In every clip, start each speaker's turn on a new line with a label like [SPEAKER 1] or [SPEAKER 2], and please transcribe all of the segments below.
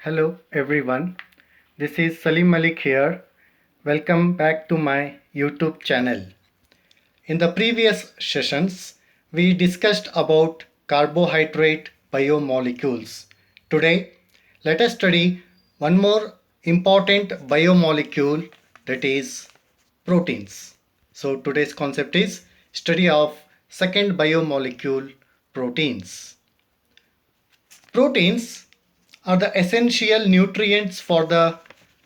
[SPEAKER 1] Hello everyone, this is Salim Malik here. Welcome back to my YouTube channel. In the previous sessions, we discussed about carbohydrate biomolecules. Today, let us study one more important biomolecule, that is proteins. So today's concept is study of second biomolecule, proteins. Proteins are the essential nutrients for the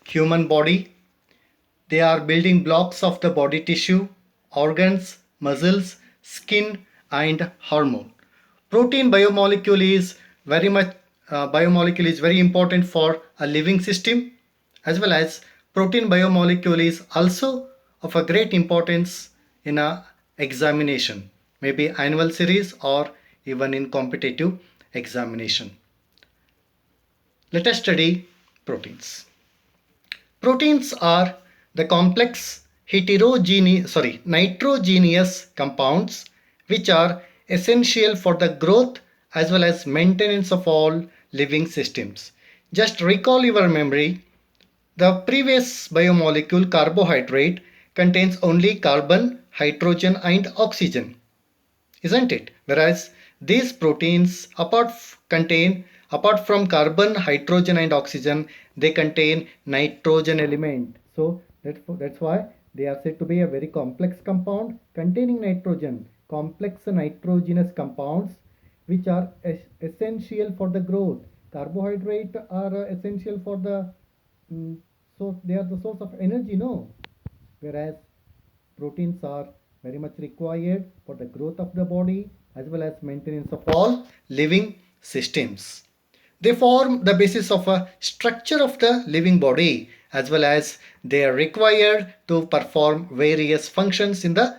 [SPEAKER 1] human body. They are building blocks of the body tissue, organs, muscles, skin, and hormone. Protein biomolecule is very important for a living system, as well as protein biomolecule is also of a great importance in a examination, maybe annual series or even in competitive examination. Let us study proteins. Proteins are the complex nitrogenous compounds which are essential for the growth as well as maintenance of all living systems. Just recall your memory. The previous biomolecule carbohydrate contains only carbon, hydrogen and oxygen, isn't it? Whereas these proteins apart from carbon, hydrogen and oxygen, they contain nitrogen element. So that's why they are said to be a very complex compound containing nitrogen. Complex nitrogenous compounds which are essential for the growth. Carbohydrate are essential for the so they are the source of energy, no? Whereas proteins are very much required for the growth of the body as well as maintenance of all living systems. They form the basis of a structure of the living body, as well as they are required to perform various functions in the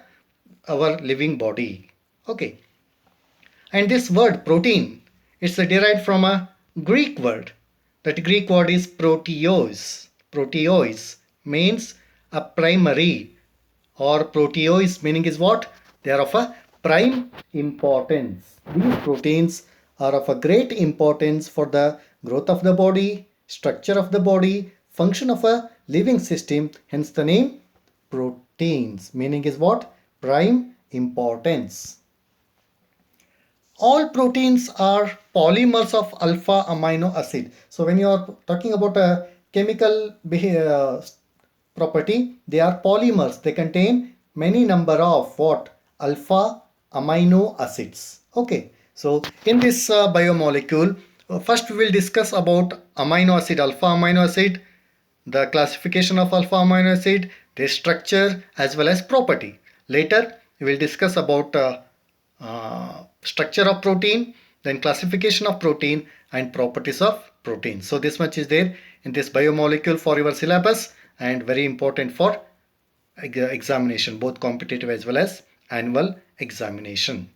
[SPEAKER 1] our living body. Okay. And this word protein, it's derived from a Greek word. That Greek word is proteos. Proteos means a primary, or proteois meaning is what? They are of a prime importance. These proteins are of a great importance for the growth of the body, structure of the body, function of a living system. Hence the name proteins. Meaning is what? Prime importance. All proteins are polymers of alpha amino acid. So when you are talking about a chemical property, they are polymers. They contain many number of what? Alpha amino acids. Okay. So in this biomolecule, first we will discuss about amino acid, alpha amino acid, the classification of alpha amino acid, their structure as well as property. Later we will discuss about structure of protein, then classification of protein and properties of protein. So this much is there in this biomolecule for your syllabus and very important for examination, both competitive as well as annual examination.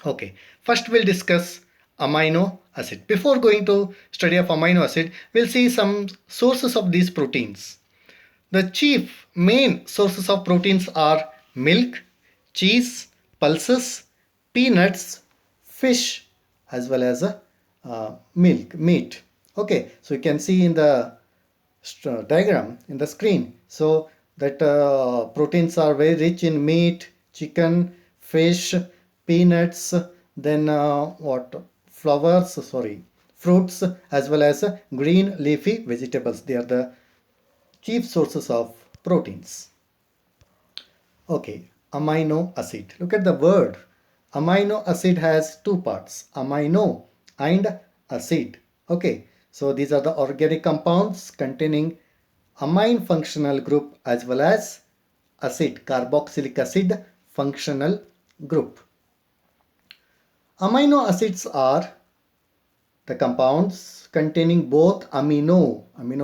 [SPEAKER 1] Okay, first we'll discuss amino acid. Before going to study of amino acid, we'll see some sources of these proteins. The chief main sources of proteins are milk, cheese, pulses, peanuts, fish, as well as milk, meat. Okay, so you can see in the diagram in the screen. So that proteins are very rich in meat, chicken, fish, peanuts, then fruits, as well as green leafy vegetables. They are the chief sources of proteins. Okay, amino acid. Look at the word. Amino acid has two parts, amino and acid. Okay, so these are the organic compounds containing amine functional group as well as acid, carboxylic acid functional group. Amino acids are the compounds containing both amino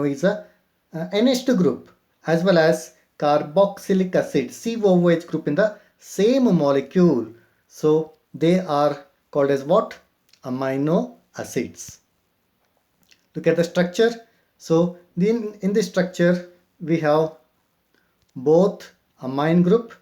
[SPEAKER 1] is a NH2 group, as well as carboxylic acid, COOH group in the same molecule. So they are called as what? Amino acids. Look at the structure. So in this structure we have both amine group,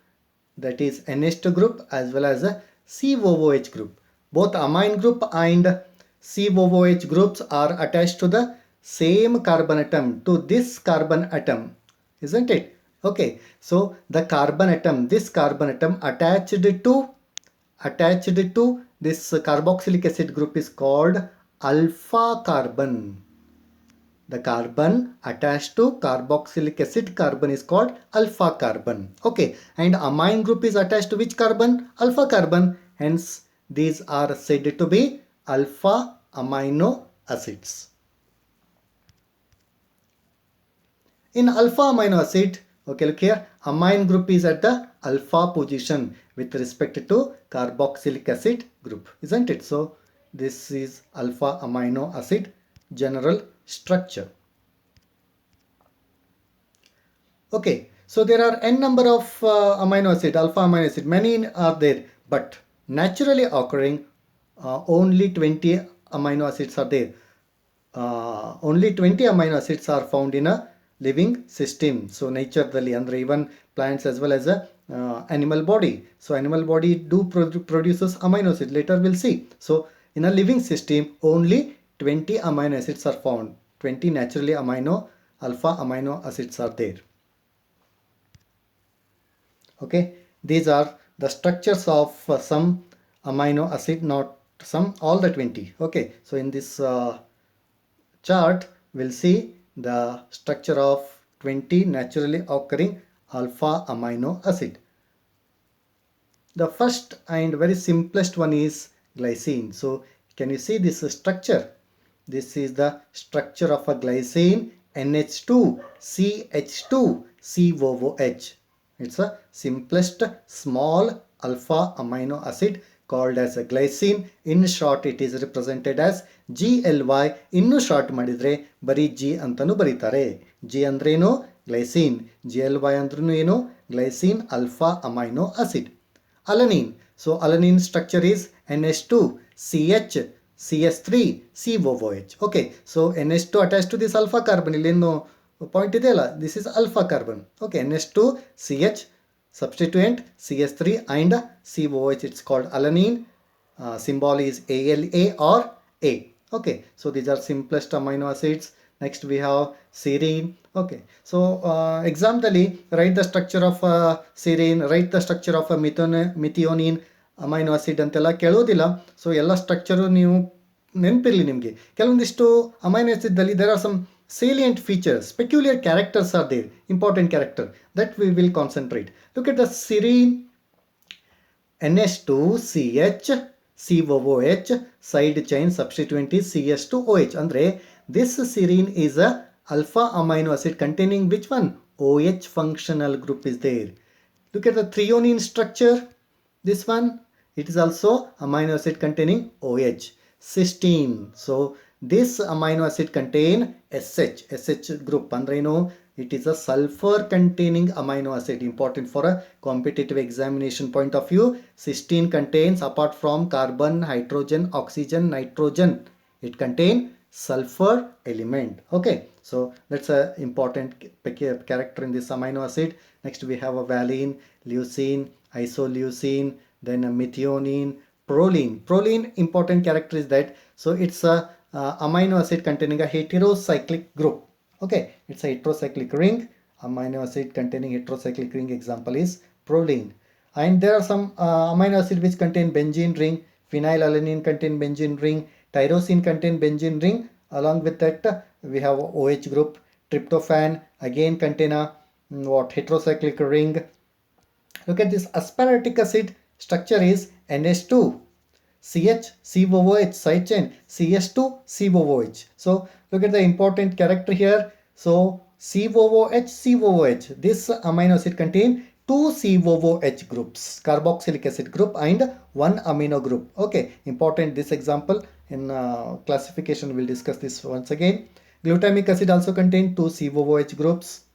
[SPEAKER 1] that is NH2 group, as well as a COOH group. Both amine group and COOH groups are attached to the same carbon atom to this carbon atom, isn't it? Okay, so the carbon atom, this carbon atom attached to this carboxylic acid group is called alpha carbon. The carbon attached to carboxylic acid carbon is called alpha carbon. Okay, and amine group is attached to which carbon? Alpha carbon. Hence, these are said to be alpha amino acids. In alpha amino acid, okay, look here, amine group is at the alpha position with respect to carboxylic acid group, isn't it? So, this is alpha amino acid general structure. Okay, so there are n number of amino acid, alpha amino acid, many are there, but naturally occurring only 20 amino acids are there. Only 20 amino acids are found in a living system. So nature-ದಲ್ಲಿ ಅಂದ್ರೆ even plants as well as a animal body. So animal body do produces amino acid. Later we'll see. So in a living system only 20 amino acids are found. 20 naturally alpha amino acids are there. Okay, these are the structures of some amino acid, not some, all the 20. Okay, so in this chart we'll see the structure of 20 naturally occurring alpha amino acid. The first and very simplest one is glycine. So can you see this structure? This is the structure of a glycine, NH2 CH2 COOH. It's a simplest small alpha amino acid called as a glycine. In short, it is represented as GLY. ಇನ್ನು short ಮಾಡಿದ್ರೆ ಬರೀ G ಅಂತಾನು ಬರೀತಾರೆ. G ಅಂದ್ರೇನು? Glycine. GLY ಅಂದ್ರೂ ಏನು? Glycine alpha amino acid. Alanine. So alanine structure is NH2 CH CS3 COOH. Okay, so NH2 attached to this alpha carbon. ಇಲ್ಲೇನು point ಇದೆಯಲ್ಲ, this is alpha carbon. Okay, NH2 CH substituent CS3 and COOH, it's called alanine. Symbol is ALA or A. Okay, so these are simplest amino acids. Next we have serine. Okay, so exam dalli write the structure of serine, write the structure of methionine amino acid ಅಂತೆಲ್ಲ ಕೇಳೋದಿಲ್ಲ. So ಎಲ್ಲ structure ನೀವು ನೆನಪಿರಲಿ ನಿಮಗೆ. ಕೆಲವೊಂದಿಷ್ಟು amino ಆಸಿಡ್ದಲ್ಲಿ there are some salient features, peculiar characters are there, important character that we will concentrate. Look at the serine, NH2CH COOH, side chain substituent is CS2OH. Andre this serine is a alpha amino acid containing which one? OH functional group is there. Look at the threonine structure. This one, it is also amino acid containing OH. Cysteine. So this amino acid contain SH group. Andreno, it is a sulfur containing amino acid. Important for a competitive examination point of view. Cysteine contains, apart from carbon, hydrogen, oxygen, nitrogen, it contains sulfur element. Okay, so that's a important character in this amino acid. Next we have a valine, leucine, isoleucine, then a methionine, proline. Proline, important character is that, so it's a amino acid containing a heterocyclic group. Okay, it's a heterocyclic ring. Amino acid containing heterocyclic ring example is proline. And there are some amino acid which contain benzene ring. Phenylalanine contain benzene ring. Tyrosine contain benzene ring. Along with that we have OH group. Tryptophan again contain a heterocyclic ring. Look at this aspartic acid structure is NH2 CH COOH, side chain CS2 COOH. So look at the important character here. So COOH, this amino acid contain 2 COOH groups, carboxylic acid group and 1 amino group. Okay, important this example in classification. We'll discuss this once again. Glutamic acid also contain 2 COOH groups.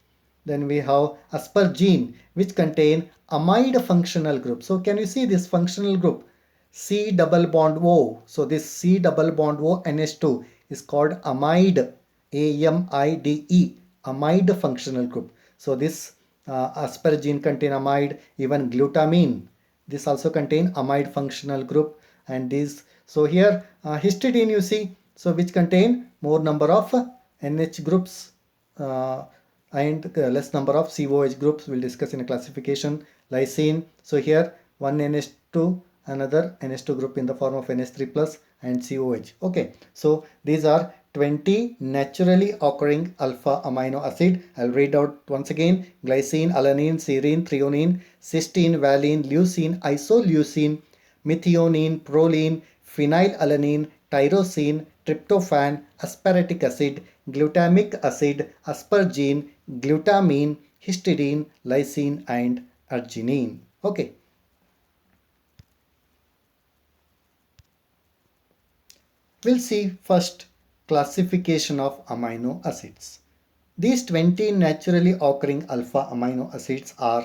[SPEAKER 1] Then we have aspargine, which contain amide functional group. So can you see this functional group? C double bond O. So this C double bond O NH2 is called amide, AMIDE, amide functional group. So this asparagine contain amide, even glutamine, this also contain amide functional group. And this, so here histidine you see, so which contain more number of NH groups and less number of COH groups. We'll discuss in a classification. Lysine. So here one NH2, another NH2 group in the form of NH3 plus and COH. Okay, so these are 20 naturally occurring alpha amino acid. I'll read out once again: glycine, alanine, serine, threonine, cysteine, valine, leucine, isoleucine, methionine, proline, phenylalanine, tyrosine, tryptophan, aspartic acid, glutamic acid, aspargine, glutamine, histidine, lysine and arginine. Okay. We'll see first classification of amino acids. These 20 naturally occurring alpha amino acids are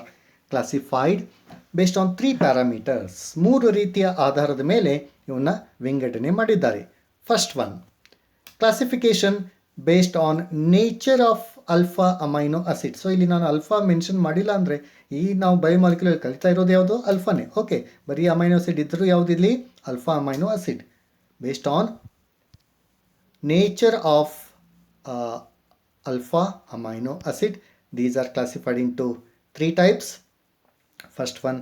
[SPEAKER 1] classified based on 3 parameters. 3 ರೀತಿಯ ಆಧಾರದ ಮೇಲೆ ಇವನ್ನ ವಿಂಗಡಣೆ ಮಾಡಿದ್ದಾರೆ. First one, classification based on nature of alpha amino acid. So ಇಲ್ಲಿ ನಾನು alpha mention ಮಾಡಿಲ್ಲ ಅಂದರೆ ಈ ನಾವು ಬಯೋಮಾಲಿಕ್ಯುಲರ್ ಕಲಿತಾ ಇರೋದು ಯಾವುದು ಅಲ್ಫಾನೇ. ಓಕೆ, ಬರೀ ಅಮೈನೋ ಆಸಿಡ್ ಇದ್ದರೂ ಯಾವುದಿರಲಿ alpha amino acid. Based on nature of alpha amino acid, these are classified into 3 types. First one,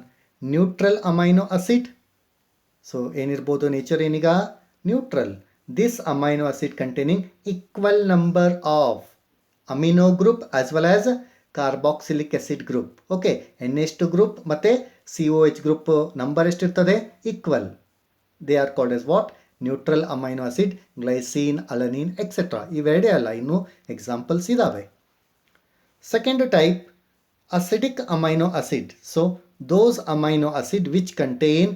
[SPEAKER 1] neutral amino acid. So ಏನಿರ್ಬೋದು ನೇಚರ್ ಏನೀಗ neutral. This amino acid containing equal number of amino group as well as carboxylic acid group. Okay, NH2 group ಮತ್ತೆ COH group number ಎಷ್ಟಿರ್ತದೆ equal. They are called as what? Neutral amino acid, glycine, alanine etcetera. ಇವೆರಡೇ ಅಲ್ಲ, ಇನ್ನೂ examples ಇದ್ದಾವೆ. Second type, acidic amino acid. So those amino acid which contain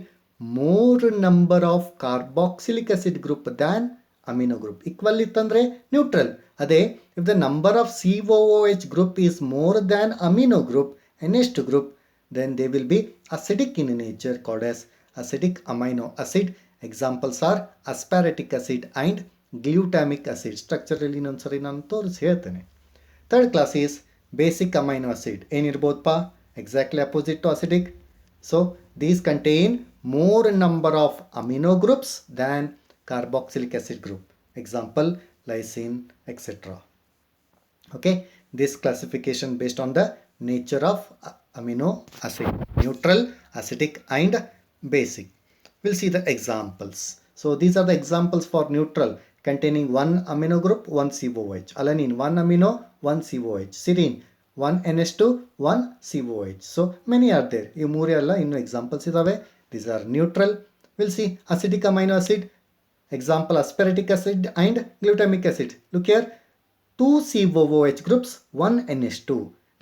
[SPEAKER 1] more number of carboxylic acid group than amino group. Equal ಇತ್ತಂದರೆ neutral. ಅದೇ if the number of COOH group is more than amino group, NH2 group, then they will be acidic in nature, called as acidic amino acid. Examples are aspartic acid and glutamic acid. Structurally ಇನ್ನೊಂದ್ಸರಿ ನಾನು ತೋರಿಸಿ ಹೇಳ್ತೇನೆ. Third class is basic amino acid. ಏನಿರ್ಬೋದಪ್ಪ? Exactly opposite to acidic. So these contain more number of amino groups than carboxylic acid group. Example lysine, etc. Okay, this classification based on the nature of amino acid: neutral, acidic and basic. We'll see the examples. So these are the examples for neutral, containing one amino group, one COH. Alanine, one amino, one COH. Serine, one NH2, one COH. So many are there. ಈ ಮೂರೇ ಅಲ್ಲ, ಇನ್ನು examples ಇದಾವೆ. These are neutral. We'll see acidic amino acid. Example, aspartic acid and glutamic acid. Look here, 2 COOH groups, 1 NH2.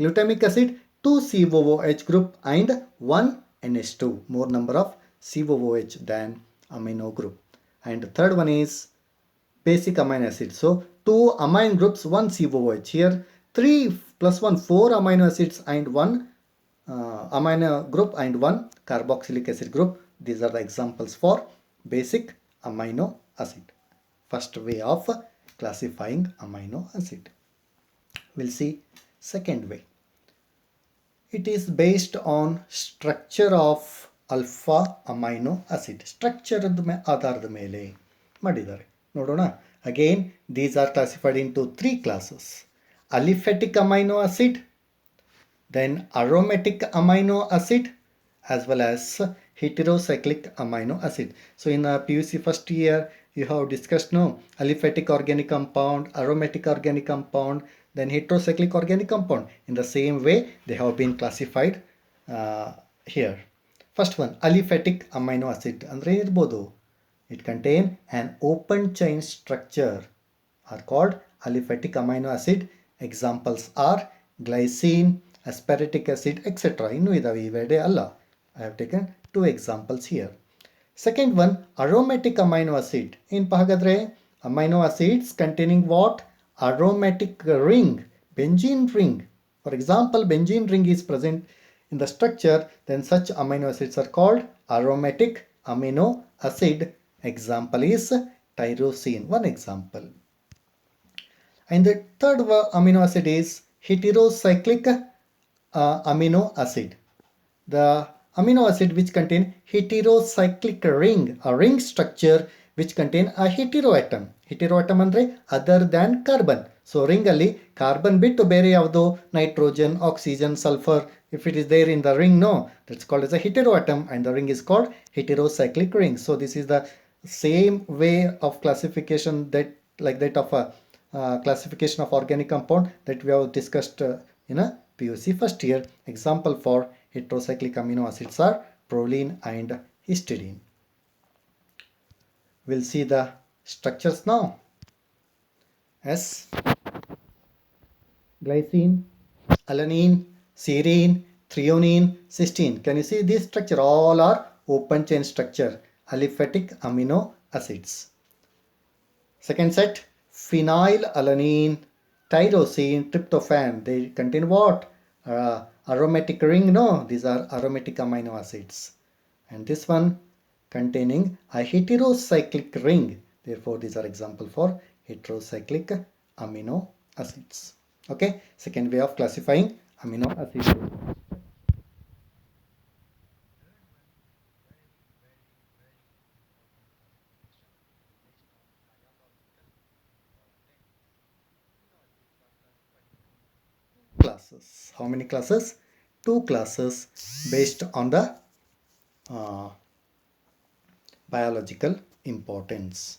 [SPEAKER 1] Glutamic acid, 2 COOH group and 1 NH2. More number of COOH than amino group. And third one is basic amino acid. So 2 amine groups, 1 COOH. Here 3 plus 1, 4 amino acids and 1 amino group and 1 carboxylic acid group. These are the examples for basic amino acid. First way of classifying amino acid. We'll see second way. It is based on structure of alpha amino acid. Structure ಆಧಾರದ ಮೇಲೆ ಮಾಡಿದ್ದಾರೆ. ನೋಡೋಣ. Again, these are classified into 3 classes. Aliphatic amino acid, then aromatic amino acid, as well as heterocyclic amino acid. So in PUC first year, you have discussed aliphatic organic compound, aromatic organic compound, then heterocyclic organic compound. In the same way, they have been classified here. First one, aliphatic amino acid. Andre irbodu. It contain an open chain structure, are called aliphatic amino acid. Examples are glycine, aspartic acid, etc. Innu idave ivede alla. I have taken 2 examples here. Second one, aromatic amino acid. In pahagadre, amino acids containing what? Aromatic ring, benzene ring. For example, benzene ring is present in the structure, then such amino acids are called aromatic amino acid. Example is tyrosine, one example. And the third amino acid is heterocyclic amino acid. The amino acid which contain heterocyclic ring, a ring structure which contain a heteroatom. Heteroatom ಅಂದ್ರೆ other than carbon. So ring ಅಲ್ಲಿ carbon ಬಿಟ್ಟು ಬೇರೆ ಯಾವುದು nitrogen, oxygen, sulfur, if it is there in the ring, no, that's called as a heteroatom, and the ring is called heterocyclic ring. So this is the same way of classification that like that of a classification of organic compound that we have discussed in a PUC first year. Example for heterocyclic amino acids are proline and histidine. We'll see the structures now. S, glycine, alanine, serine, threonine, cysteine. Can you see this structure? All are open chain structure, aliphatic amino acids. Second set, phenylalanine, tyrosine, tryptophan. They contain what? Aromatic ring? No, these are aromatic amino acids. And this one containing a heterocyclic ring. Therefore, these are example for heterocyclic amino acids. Okay, second way of classifying amino acids. Classes. How many classes? Two classes based on the biological importance.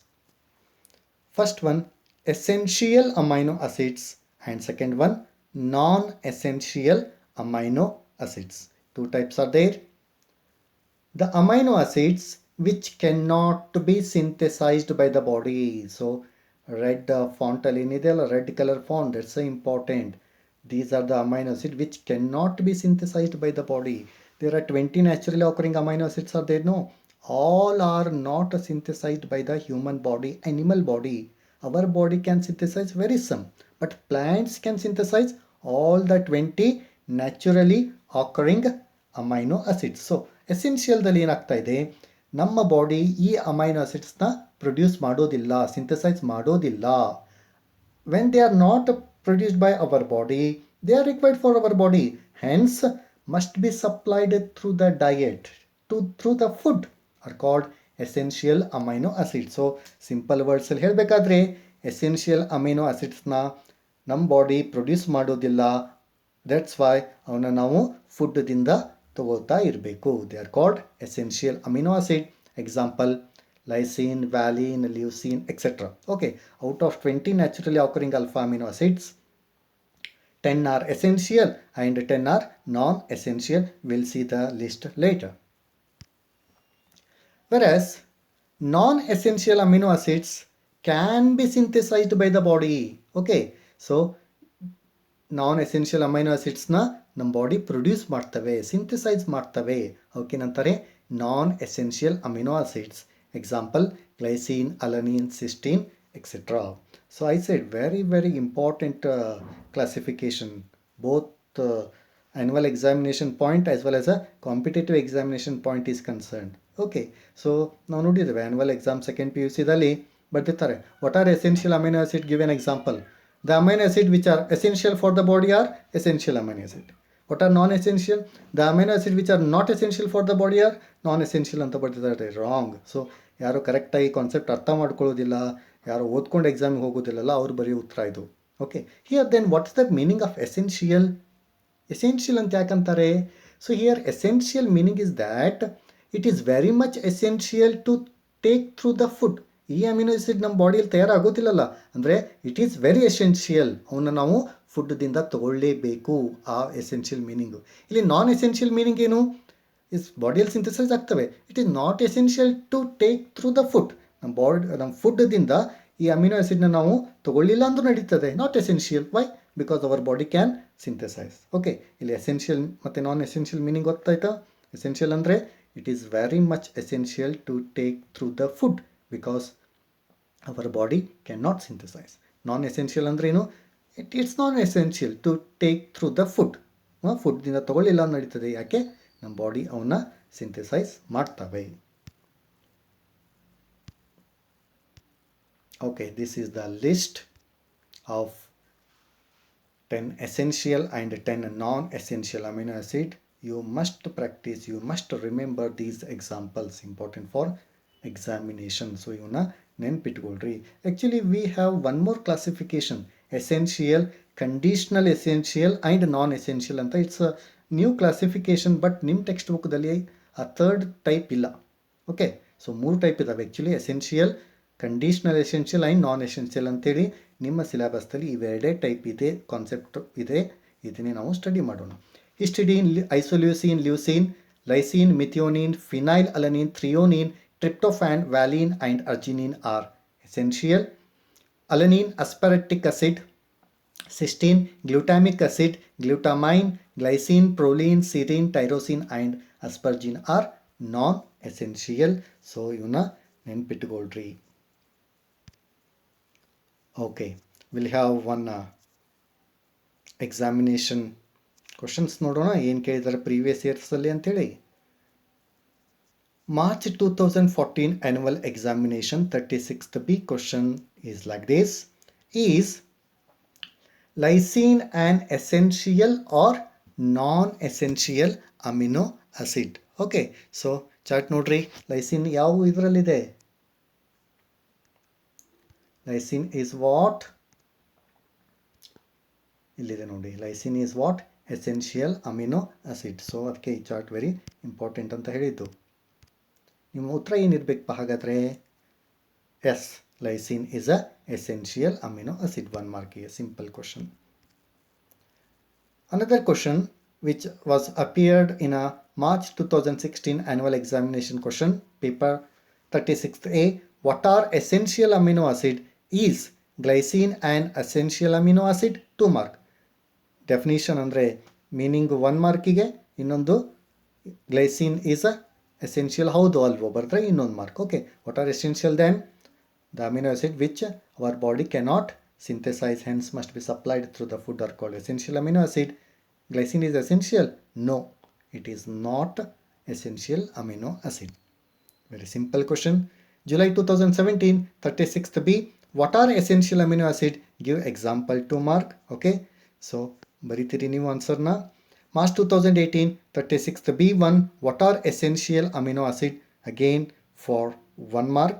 [SPEAKER 1] First one, essential amino acids, and second one, non-essential amino acids. Two types are there. The amino acids which cannot be synthesized by the body. So red font allinidel, red color font, that's important. These are the amino acids which cannot be synthesized by the body. There are 20 naturally occurring amino acids are there? No. All are not synthesized by the human body, animal body. Our body can synthesize very some, but plants can synthesize all the 20 naturally occurring amino acids. So ಎಸೆನ್ಷಿಯಲ್ದಲ್ಲಿ ಏನಾಗ್ತಾ ಇದೆ, ನಮ್ಮ body ಈ amino ಅಸಿಡ್ಸ್ನ produce ಮಾಡೋದಿಲ್ಲ, synthesise ಮಾಡೋದಿಲ್ಲ. When they are not produced by our body, they are required for our body, hence must be supplied through the diet, through the food, are called essential amino acids. So simple words ಅಲ್ಲಿ ಹೇಳಬೇಕಾದ್ರೆ essential amino acidsನ ನಮ್ಮ body produce ಮಾಡೋದಿಲ್ಲ, that's why ಅವನ್ನ ನಾವು ಫುಡ್ದಿಂದ ತಗೋತಾ ಇರಬೇಕು. They are called essential amino acid. Example lysine, valine, leucine, etc. Okay, out of 20 naturally occurring alpha amino acids, 10 are essential and 10 are non-essential. We'll see the list later. Whereas non-essential amino acids can be synthesized by the body. Okay, so non-essential amino acidsನ ನಮ್ಮ body produce ಮಾಡ್ತವೆ, synthesise ಮಾಡ್ತವೆ. ಅವಕ್ಕೇನಂತಾರೆ non-essential amino acids. Example glycine, alanine, cysteine, etc. So I said very important classification, both annual examination point as well as a competitive examination point is concerned. Okay, so ನಾವು ನೋಡಿದ್ದೇವೆ annual exam second PUC ದಲ್ಲಿ ಬರ್ದಿರ್ತಾರೆ what are essential amino acid, give an example. The amino acid which are essential for the body are essential amino acid. What are non-essential? The amino acid which are not essential for the body are non-essential ಅಂತ ಬರ್ತಿದ್ದಾರೆ. Wrong. So ಯಾರು ಕರೆಕ್ಟಾಗಿ concept ಅರ್ಥ ಮಾಡ್ಕೊಳ್ಳೋದಿಲ್ಲ, ಯಾರು ಓದ್ಕೊಂಡು ಎಕ್ಸಾಮಿಗೆ ಹೋಗೋದಿಲ್ಲಲ್ಲ, ಅವ್ರು ಬರೀ ಉತ್ತರ ಇದು. Okay, here then what is the meaning of essential? Essential ಅಂತ ಯಾಕಂತಾರೆ? So here essential meaning is that it is very much essential to take through the food. ಈ ಅಮಿನೋ ಆಸಿಡ್ ನಮ್ಮ ಬಾಡಿಯಲ್ಲಿ ತಯಾರಾಗೋದಿಲ್ಲಲ್ಲ, ಅಂದರೆ ಇಟ್ ಈಸ್ ವೆರಿ ಎಸೆನ್ಷಿಯಲ್, ಅವನ್ನ ನಾವು ಫುಡ್ದಿಂದ ತಗೊಳ್ಳೇಬೇಕು. ಆ essential meaning. ಇಲ್ಲಿ ನಾನ್ ಎಸೆನ್ಷಿಯಲ್ ಮೀನಿಂಗ್ ಏನು? ಇಸ್ ಬಾಡಿಯಲ್ಲಿ ಸಿಂಥಸೈಸ್ ಆಗ್ತವೆ. It is not essential to take through the food. ನಮ್ಮ ಫುಡ್ದಿಂದ ಈ ಅಮಿನೋ ಆಸಿಡ್ನ ನಾವು ತಗೊಳ್ಳಿಲ್ಲ ಅಂದ್ರೂ ನಡೀತದೆ. Not essential. Why? Because our body can synthesise. Okay, ಇಲ್ಲಿ ಎಸೆನ್ಷಿಯಲ್ ಮತ್ತು ನಾನ್ ಎಸೆನ್ಷಿಯಲ್ ಮೀನಿಂಗ್ ಗೊತ್ತಾಯ್ತಾ? ಎಸೆನ್ಷಿಯಲ್ ಅಂದರೆ it is very much essential to take through the food because our body can not synthesise. Non essential ಅಂದ್ರೆ ಏನು? It's non essential to take through the food. ಫುಡ್ದಿಂದ ತಗೊಳ್ಳಿಲ್ಲ ನಡೀತದೆ. ಯಾಕೆ? ನಮ್ಮ ಬಾಡಿ ಅವನ್ನ ಸಿಂಥಸೈಸ್ ಮಾಡ್ತವೆ. Okay, this is the list of 10 essential and 10 non-essential amino acid. You must practice, you must remember these examples, important for examination. So ಇವನ್ನ ನೆನ್ಪಿಟ್ಕೊಳ್ರಿ. Actually we have one more classification, essential, conditional essential and non essential ಅಂತ. It's a new classification, but ನಿಮ್ಮ text ಬುಕ್ದಲ್ಲಿ ಆ third type ಇಲ್ಲ. Okay, so 3 type ಇದ್ದಾವೆ actually, essential, conditional essential and non essential ಅಂತೇಳಿ ನಿಮ್ಮ ಸಿಲೆಬಸ್ದಲ್ಲಿ ಇವೆರಡೇ ಟೈಪ್ ಇದೆ, concept ಇದೆ. ಇದನ್ನೇ ನಾವು ಸ್ಟಡಿ ಮಾಡೋಣ. Histidine, isoleucine, leucine, lysine, methionine, phenylalanine, threonine, tryptophan, valine and arginine are essential. Alanine, aspartic acid. Cysteine, glutamic acid, glutamine, glycine, proline, serine, tyrosine and aspargine are non-essential. So ಇವನ್ನ ನೆನ್ಪಿಟ್ಕೊಳ್ರಿ. Okay, we'll have one examination questions ನೋಡೋಣ ಏನು ಕೇಳಿದ್ದಾರೆ previous ಇಯರ್ಸಲ್ಲಿ ಅಂತೇಳಿ. March 2014 annual examination 36th B question is like this. Is lysine an essential or non-essential amino acid? Okay, so chart ನೋಡ್ರಿ, lysine ಯಾವ ಇದರಲ್ಲಿದೆ? Lysine is what? ಇಲ್ಲಿದೆ ನೋಡಿ, lysine is what? Essential amino acid. So ಅದಕ್ಕೆ ಈ chart very important ಅಂತ ಹೇಳಿದ್ದು. ನಿಮ್ಮ ಉತ್ತರ ಏನಿರಬೇಕು ಹಾಗಾದರೆ? Yes, lysine is a essential amino acid. 1 ಮಾರ್ಕಿಗೆ simple question. Another question which was appeared in a March 2016 annual examination question, paper 36A. What are essential amino acid? Is glycine an essential amino acid? 2 mark. Definition ಅಂದರೆ meaning 1 ಮಾರ್ಕಿಗೆ, ಇನ್ನೊಂದು glycine is a essential ಹೌದು ಅಲ್ವೋ ಬರೆದ್ರೆ ಇನ್ನೊಂದು mark. Okay, what are essential then? The amino acid which our body cannot synthesize, hence must be supplied through the food are called essential amino acid. Glycine is essential? No, it is not essential amino acid. Very simple question. July 2017, 36th B. What are essential amino acid? Give example 2 mark. Okay, so ಬರಿತೀರಿ ನೀವು ಆನ್ಸರ್ನ. March 2018, 36th B1. What are essential amino acid? Again for 1 mark.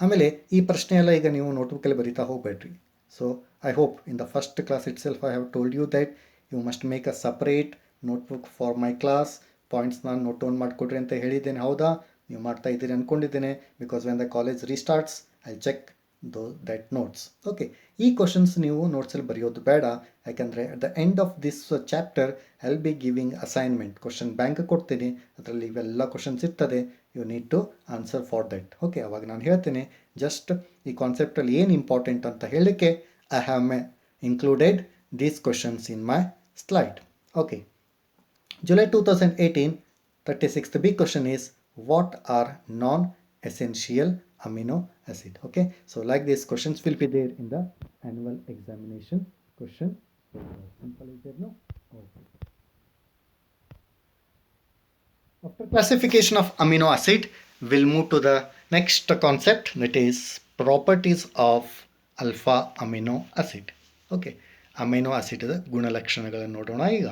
[SPEAKER 1] ಆಮೇಲೆ ಈ ಪ್ರಶ್ನೆ ಎಲ್ಲ ಈಗ ನೀವು ನೋಟ್ಬುಕ್ಕಲ್ಲಿ ಬರೀತಾ ಹೋಗಬೇಡ್ರಿ. So I hope in the first class itself I have told you that you must make a separate notebook for my class. Points ನಾನು ನೋಟ್ ಡೌನ್ ಮಾಡಿಕೊಡ್ರಿ ಅಂತ ಹೇಳಿದ್ದೇನೆ. ಹೌದಾ? ನೀವು ಮಾಡ್ತಾ ಇದ್ದೀರಿ ಅಂದ್ಕೊಂಡಿದ್ದೇನೆ. Because when the college restarts I check that notes. Okay, ಈ ಕ್ವಶನ್ಸ್ ನೀವು ನೋಟ್ಸಲ್ಲಿ ಬರೆಯೋದು ಬೇಡ, ಯಾಕಂದರೆ at the end of this chapter I will be giving assignment. Question bank ಕೊಡ್ತೀನಿ, ಅದರಲ್ಲಿ ಇವೆಲ್ಲ ಕ್ವಶನ್ಸ್ ಇರ್ತದೆ. You need to answer for that. Okay, ಅವಾಗ ನಾನು ಹೇಳ್ತೇನೆ. ಜಸ್ಟ್ ಈ ಕಾನ್ಸೆಪ್ಟಲ್ಲಿ ಏನು ಇಂಪಾರ್ಟೆಂಟ್ ಅಂತ ಹೇಳಲಿಕ್ಕೆ I have included these questions in my slide. Okay, July 2018, 36th B question is, what are non-essential amino acid? Okay, so like these questions will be there in the annual examination question. Simple is there, no? Okay. After classification of amino acid, we'll move to the next concept, that is properties of alpha amino acid. Okay, amino acid ಗುಣಲಕ್ಷಣಗಳನ್ನು ನೋಡೋಣ ಈಗ.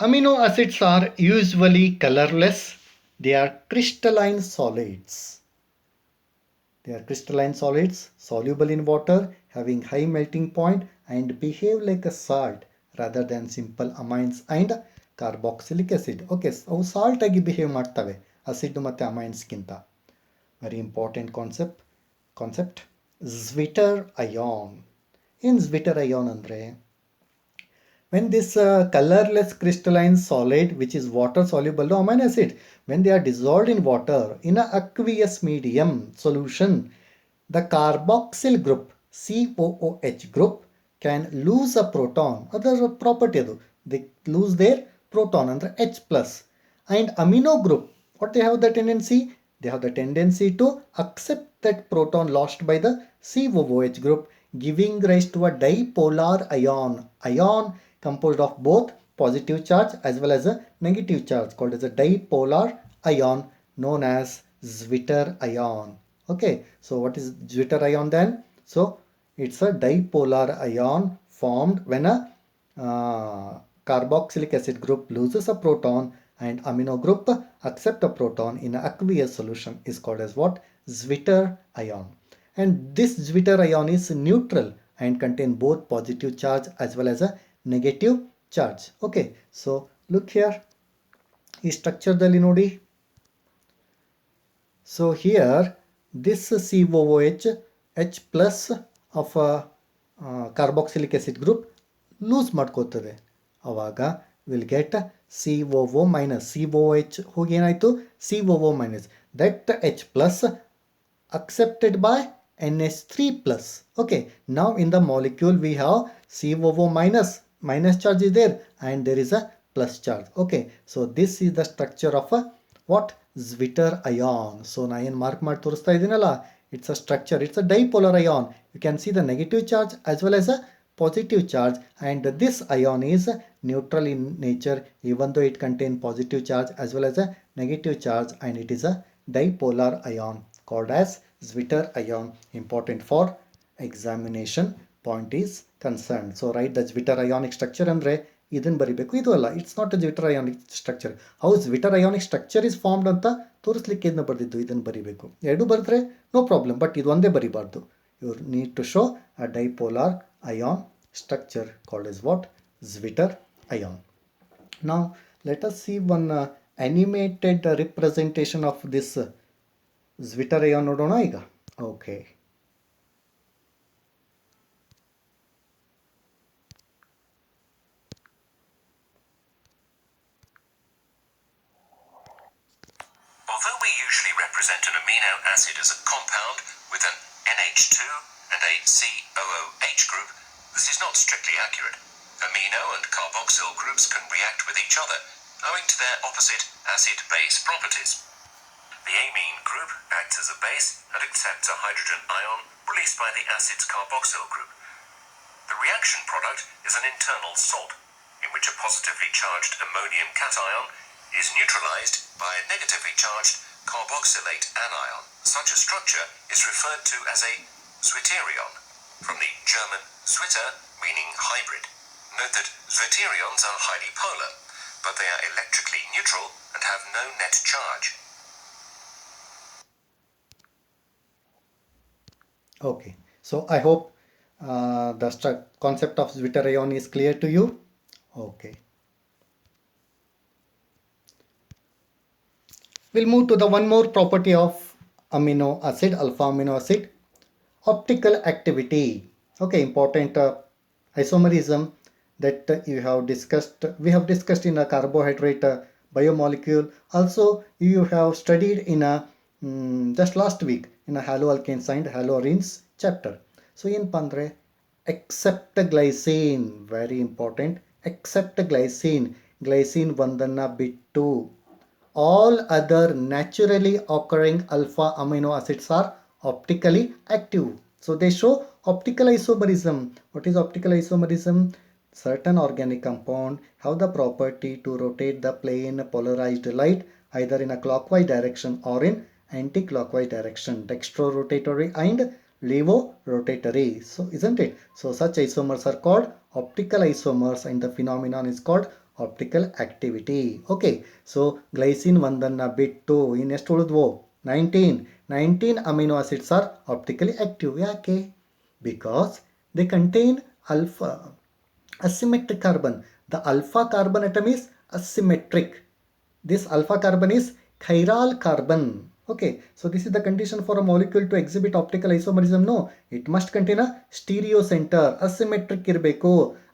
[SPEAKER 1] Amino acids are usually colorless. They are crystalline solids. They are crystalline solids, soluble in water, having high melting point and behave like a salt rather than simple amines and carboxylic acid. Okay, ಅವು salt ಆಗಿ behave ಮಾಡ್ತವೆ acid ಮತ್ತು ಅಮೈನ್ಸ್ಗಿಂತ. Very important concept zwitterion. ಏನು zwitterion ಅಂದರೆ, when this colorless crystalline solid, which is water soluble amino acid, when they are dissolved in water in an aqueous medium solution, the carboxyl group, COOH group, can lose a proton. Other property adu, they lose their proton under H plus. And amino group, what they have the tendency? They have the tendency to accept that proton lost by the COOH group, giving rise to a dipolar ion. Ion composed of both positive charge as well as a negative charge, called as a dipolar ion, known as Zwitter ion. Okay, so what is Zwitter ion then? So it's a dipolar ion formed when a carboxylic acid group loses a proton and amino group accept a proton in an aqueous solution is called as what? Zwitter ion. And this Zwitter ion is neutral and contain both positive charge as well as a negative charge. Okay, so look here, ಈ ಸ್ಟ್ರಕ್ಚರ್ದಲ್ಲಿ ನೋಡಿ. So here this COOH H plus of a carboxylic acid group lose ಮಾಡ್ಕೋತದೆ. ಆವಾಗ will get COO minus. COOH ಹೋಗಿ ಏನಾಯಿತು? COO minus. That H plus accepted by NH3 plus. Okay, now in the molecule we have COO minus. Minus charge is there and there is a plus charge. Okay, so this is the structure of a what? Zwitter ion. So na ಏನು mark ಮಾಡಿ ತೋರಿಸ್ತಾ ಇದ್ದೀನಲ್ಲ, it's a structure, it's a dipolar ion. You can see the negative charge as well as a positive charge, and this ion is neutral in nature even though it contains positive charge as well as a negative charge, and it is a dipolar ion called as Zwitter ion. Important for examination point is concerned. So write the Zwitter ionic structure andre ಇದನ್ನು ಬರಿಬೇಕು, ಇದು ಅಲ್ಲ, it's not a zwitterionic structure. How zwitterionic structure is formed ಅಂತ ತೋರಿಸ್ಲಿಕ್ಕೆ ಇದನ್ನ ಬರೆದಿದ್ದು, ಇದನ್ನು ಬರಿಬೇಕು. ಎರಡು ಬರೆದ್ರೆ ನೋ ಪ್ರಾಬ್ಲಮ್, ಬಟ್ ಇದು ಒಂದೇ ಬರಿಬಾರ್ದು. You need to show a dipolar ion structure called is what? Zwitter ion. Now let us see one animated representation of this Zwitter ion ನೋಡೋಣ ಈಗ. Okay.
[SPEAKER 2] Although we usually represent an amino acid as a compound with an NH2 and a COOH group, this is not strictly accurate. Amino and carboxyl groups can react with each other owing to their opposite acid-base properties. The amine group acts as a base and accepts a hydrogen ion released by the acid's carboxyl group. The reaction product is an internal salt, in which a positively charged ammonium cation is neutralized by a negatively charged carboxylate anion. Such a structure is referred to as a zwitterion, from the German Zwitter, meaning hybrid. Note that zwitterions are highly polar, but they are electrically neutral and have no net charge.
[SPEAKER 1] Okay, so I hope the concept of Zwitter ion is clear to you. Okay. We'll move to the one more property of amino acid, alpha amino acid, optical activity. Okay, important isomerism that we have discussed in a carbohydrate biomolecule. Also you have studied in a just last week in a haloalkanes and haloarenes chapter. So ಏನಪ್ಪ ಅಂದರೆ except glycine, very important. Except glycine ಒಂದನ್ನು ಬಿಟ್ಟು all other naturally occurring alpha amino acids are optically active. So they show optical isomerism. What is optical isomerism? Certain organic compound have the property to rotate the plane polarized light either in a clockwise direction or in anti-clockwise direction, dextrorotatory and levorotatory. So isn't it? So such isomers are called optical isomers and the phenomenon is called optical activity. Okay, so glycine ಒಂದನ್ನು ಬಿಟ್ಟು ಇನ್ನೆಷ್ಟು ಉಳಿದ್ವು? 19 amino acids are optically active. ಯಾಕೆ? Because they contain alpha asymmetric carbon. The alpha carbon atom is asymmetric. This alpha carbon is chiral carbon. Okay, so this is the condition for a molecule to exhibit optical isomerism. No, it must contain a stereo center. Asymmetric ಇರಬೇಕು,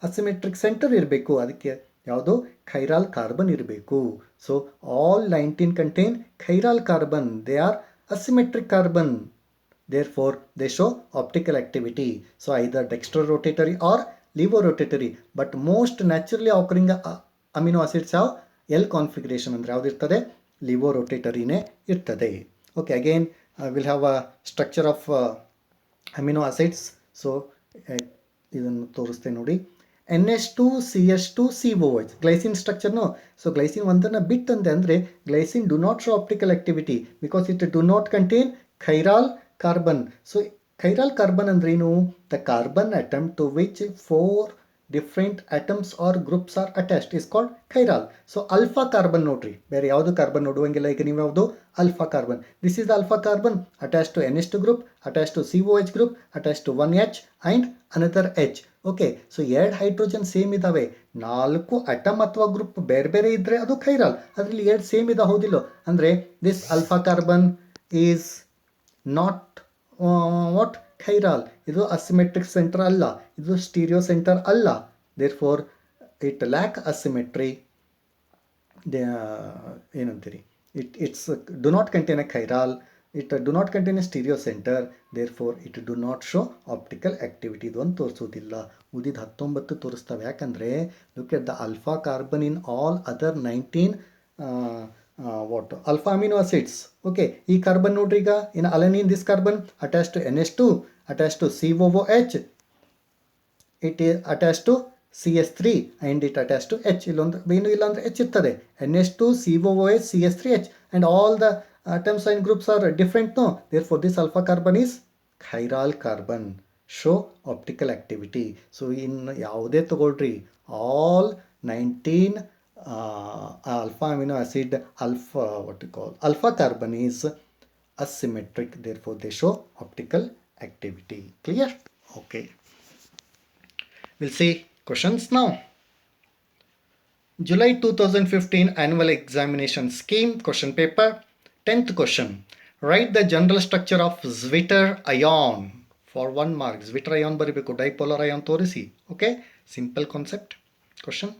[SPEAKER 1] asymmetric center ಇರಬೇಕು. ಅದಕ್ಕೆ ಯಾವುದು? chiral carbon ಇರಬೇಕು. So all 19 contain chiral carbon. They are asymmetric carbon. Therefore they show optical activity. So either dextrorotatory or levorotatory. But most naturally occurring amino acids have L configuration. ಅಂದರೆ ಯಾವ್ದು ಇರ್ತದೆ? levorotatoryನೇ ಇರ್ತದೆ. Okay, again we'll have a structure of amino acids. So ಇದನ್ನು ತೋರಿಸ್ತೇನೆ ನೋಡಿ. NH2CH2COOH glycine structure. No, so glycine ಒಂದನ್ನು ಬಿಟ್ಟಂತೆ ಅಂದರೆ glycine do not show optical activity because it do not contain chiral carbon. So chiral carbon ಅಂದ್ರೇನು? The carbon atom to which 4 different atoms or groups are attached is called chiral. So alpha carbon notary ಬೇರೆ ಯಾವುದು carbon ನೋಡುವಂಗಿಲ್ಲ ಈಗ ನೀವು ಯಾವುದು alpha carbon. This is the alpha carbon attached to NH2 group, attached to COH group, attached to 1H and another H. Okay, so ಎರಡು hydrogen same ಇದಾವೆ, 4 atom ಅಥವಾ group ಬೇರೆ ಬೇರೆ ಇದ್ರೆ ಅದು ಖೈರಾಲ್, ಅದರಲ್ಲಿ ಎರಡು ಸೇಮ್ ಇದೆ ಹೌದಿಲ್ಲ, ಅಂದರೆ this alpha carbon is not what chiral. ಇದು ಅಸಿಮೆಟ್ರಿಕ್ ಸೆಂಟರ್ ಅಲ್ಲ, ಇದು ಸ್ಟೀರಿಯೋ ಸೆಂಟರ್ ಅಲ್ಲ, therefore it lack asymmetry. ಏನಂತೀರಿ, it's do not contain a chiral, it do not contain a stereocentre, therefore it do not show optical activity. ಇದು ಒಂದು ತೋರಿಸೋದಿಲ್ಲ, ಉಳಿದ 19 ತೋರಿಸ್ತವೆ. ಯಾಕಂದರೆ look at the alpha carbon in all other 19 what alpha amino acids. Okay, ಈ carbon ನೋಡ್ರಿ, ಈಗ in alanine this carbon attach to NH2, attach to COOH, it is attach to CS3 and it attach to H. ಇಲ್ಲೊಂದು ಏನು ಇಲ್ಲ ಅಂದರೆ H ಇರ್ತದೆ, NH2 COOH CS3H and all the atoms and groups are different, no, therefore this alpha carbon is chiral carbon, show optical activity. So in ಯಾವುದೇ ತಗೊಳ್ರಿ, all 19 alpha amino acid, alpha what you call alpha carbon is asymmetric, therefore they show optical activity. Clear? Okay, we'll see questions now. July 2015 annual examination scheme question paper. 10th question, write the general structure of Zwitter ion for 1 mark. Zwitter ion ಬರಿಬೇಕು, ಡೈಪೋಲರ್ ion ತೋರಿಸಿ. Okay, simple concept question.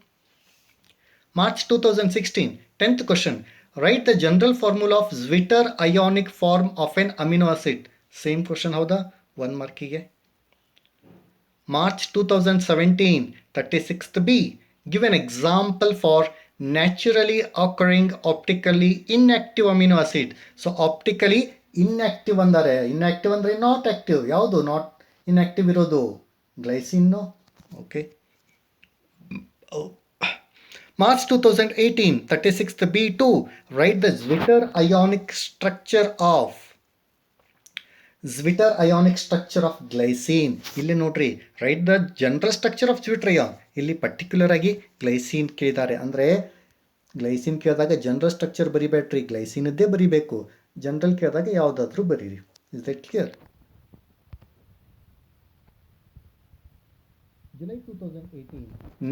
[SPEAKER 1] March 2016 10th question, write the general formula of Zwitter ionic form of an amino acid. Same question ಹೌದಾ, 1 ಮಾರ್ಕಿಗೆ. March 2017 36th B, give an example for naturally occurring optically inactive amino acid. So optically inactive ಅಂದರೆ, inactive ಅಂದರೆ not active. ಯಾವುದು not inactive ಇರೋದು? Glycine. Okay, March 2018 36th B2, write the Zwitter ionic structure of glycine. ಇಲ್ಲಿ ನೋಡ್ರಿ, right the general structure of Zwitter ion. ಇಲ್ಲಿ particular ಆಗಿ glycine ಕೇಳಿದ್ದಾರೆ, ಅಂದರೆ ಗ್ಲೈಸಿನ್ ಕೇಳಿದಾಗ ಜನರಲ್ ಸ್ಟ್ರಕ್ಚರ್ ಬರಿಬೇಡ್ರಿ, ಗ್ಲೈಸಿನದ್ದೇ ಬರಿಬೇಕು. ಜನರಲ್ ಕೇಳಿದಾಗ ಯಾವುದಾದ್ರೂ ಬರೀರಿ. Is that clear? July 2018,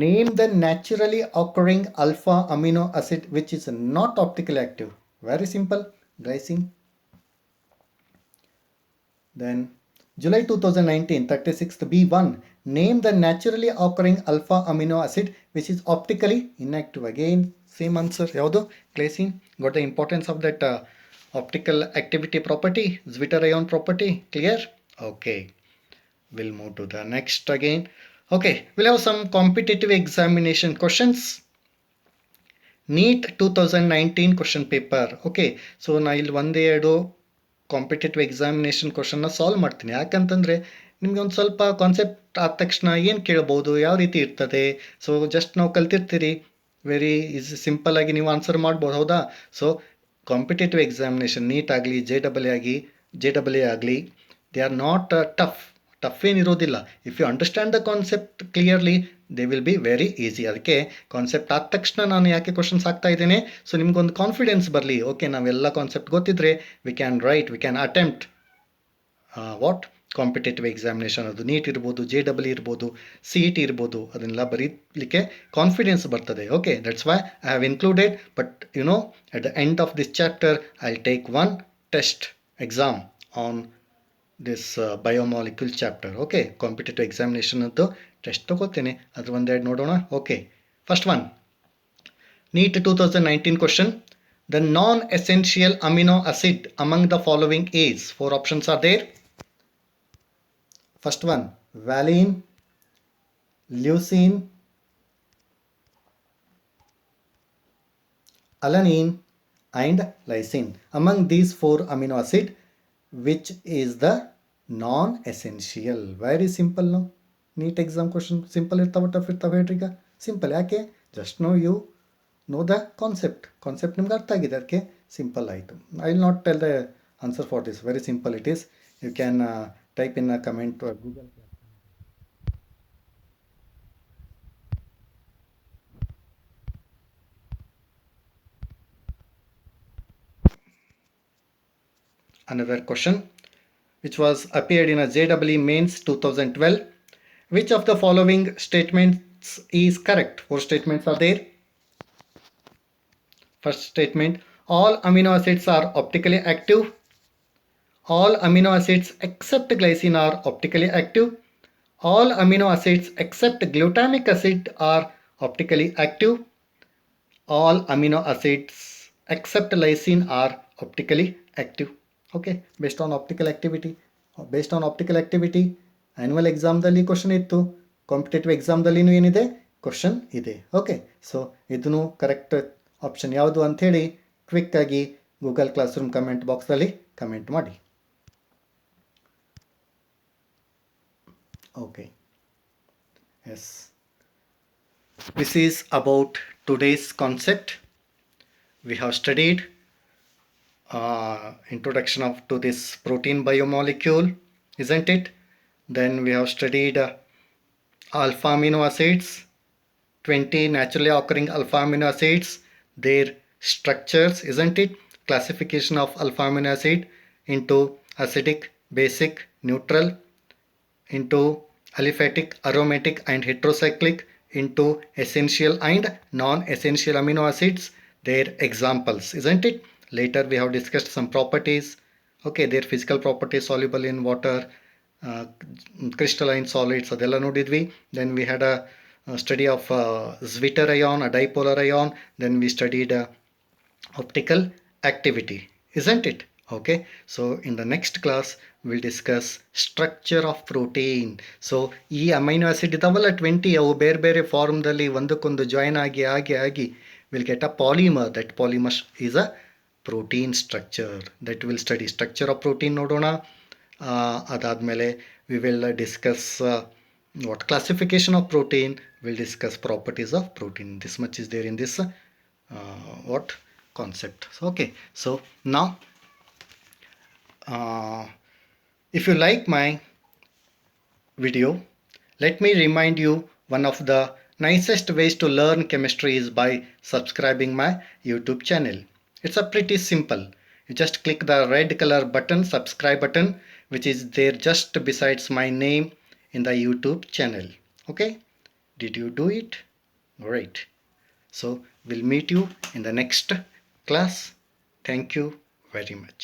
[SPEAKER 1] name the naturally occurring alpha amino acid which is not optically active. Very simple, glycine. Then July 2019 36th B1, name the naturally occurring alpha amino acid which is optically inactive. Again same answer, ಯಾವುದು? Glycine. Got the importance of that optical activity property, Zwitter ion property. Clear? Okay, we'll move to the next again. Okay, we'll have some competitive examination questions. NEET 2019 question paper. Okay, so ನಾ ಇಲ್ಲಿ ಒಂದೇ ಎರಡು competitive examination ಕ್ವಶನ್ನ solve ಮಾಡ್ತೀನಿ. ಯಾಕಂತಂದರೆ ನಿಮಗೆ ಒಂದು ಸ್ವಲ್ಪ concept ಆದ ತಕ್ಷಣ ಏನು ಕೇಳ್ಬೋದು, ಯಾವ ರೀತಿ ಇರ್ತದೆ, ಸೊ ಜಸ್ಟ್ ನಾವು ಕಲ್ತಿರ್ತೀರಿ, ವೆರಿ ಸಿಂಪಲ್ ಆಗಿ ನೀವು ಆನ್ಸರ್ ಮಾಡ್ಬೋದು, ಹೌದಾ? ಸೊ ಕಾಂಪಿಟೇಟಿವ್ ಎಕ್ಸಾಮಿನೇಷನ್ ನೀಟ್ ಆಗಲಿ ಜೆ ಡಬಲ್ ಎ ಆಗಲಿ, ದೇ ಆರ್ ನಾಟ್ ಟಫ್ ಏನಿರೋದಿಲ್ಲ. If you understand the concept clearly they will be very easy. ಅದಕ್ಕೆ ಕಾನ್ಸೆಪ್ಟ್ ಆದ ತಕ್ಷಣ ನಾನು ಯಾಕೆ ಕ್ವಶನ್ಸ್ ಹಾಕ್ತಾ ಇದ್ದೇನೆ, ಸೊ ನಿಮ್ಗೊಂದು ಕಾನ್ಫಿಡೆನ್ಸ್ ಬರಲಿ. ಓಕೆ, ನಾವೆಲ್ಲ ಕಾನ್ಸೆಪ್ಟ್ ಗೊತ್ತಿದ್ರೆ we can attempt what competitive examination. ಅದು ನೀಟ್ ಇರ್ಬೋದು, JEE ಇರ್ಬೋದು, CET ಇರ್ಬೋದು, ಅದನ್ನೆಲ್ಲ ಬರೀಲಿಕ್ಕೆ ಕಾನ್ಫಿಡೆನ್ಸ್ ಬರ್ತದೆ. Okay, that's why I have included. But you know, at the end of this chapter I will take one test exam on this biomolecule chapter. Okay, competitive examination ಅಂತೂ test ತಗೋತೇನೆ, ಅದ್ರ ಒಂದೆರಡು ನೋಡೋಣ. Okay, first one, NEET 2019 question, the non-essential amino acid among the following is, 4 options are there. First one, valine, leucine, alanine and lysine. Among these 4 amino acid, which is the non-essential? Very simple, no? NEET exam question simple ಇರ್ತಾವ, tough ಇರ್ತಾವೆ ಹೇಳ್ರಿ. ಈಗ simple ಯಾಕೆ? Just know the concept ನಿಮ್ಗೆ ಅರ್ಥ ಆಗಿದೆ, ಅದಕ್ಕೆ simple ಆಯಿತು. I will not tell the answer for this, very simple it is. You can type in a comment or Google. Another question which was appeared in a JEE Mains 2012. Which of the following statements is correct? Four statements are there. First statement, all amino acids are optically active. All amino acids except glycine are optically active. All amino acids except glutamic acid are optically active. All amino acids except lysine are optically active. Okay, based on optical activity. Based on optical activity, annual ಎಕ್ಸಾಮ್ದಲ್ಲಿ question ಇತ್ತು, competitive ಎಕ್ಸಾಮ್ದಲ್ಲಿನೂ ಏನಿದೆ question ಇದೆ. Okay, so ಇದನ್ನು correct option ಯಾವುದು ಅಂಥೇಳಿ ಕ್ವಿಕ್ಕಾಗಿ Google classroom comment ಬಾಕ್ಸಲ್ಲಿ ಕಮೆಂಟ್ ಮಾಡಿ. Okay, yes, this is about today's concept. We have studied introduction to this protein biomolecule, isn't it? Then we have studied alpha amino acids, 20 naturally occurring alpha amino acids, their structures, isn't it? Classification of alpha amino acid into acidic, basic, neutral, into aliphatic, aromatic and heterocyclic, into essential and non-essential amino acids, their examples, isn't it? Later we have discussed some properties, okay, their physical properties, soluble in water, crystalline solids, adella nodidvi. Then we had a study of Zwitter ion, a dipolar ion. Then we studied optical activity, isn't it? Okay, so in the next class we'll discuss structure of protein. So ಈ amino acid ಇದಾವಲ್ಲ 20, ಅವು ಬೇರೆ ಬೇರೆ ಫಾರ್ಮ್ದಲ್ಲಿ ಒಂದಕ್ಕೊಂದು join ಆಗಿ will get a polymer. That polymer is a protein structure. That will study structure of protein ನೋಡೋಣ. ಅದಾದಮೇಲೆ we will discuss what classification of protein, will discuss properties of protein. This much is there in this what concept. Okay, so now if you like my video, let me remind you, one of the nicest ways to learn chemistry is by subscribing my YouTube channel. It's a pretty simple. You just click the red color button, subscribe button, which is there just besides my name in the YouTube channel. Okay, did you do it? Great. So we'll meet you in the next class. Thank you very much.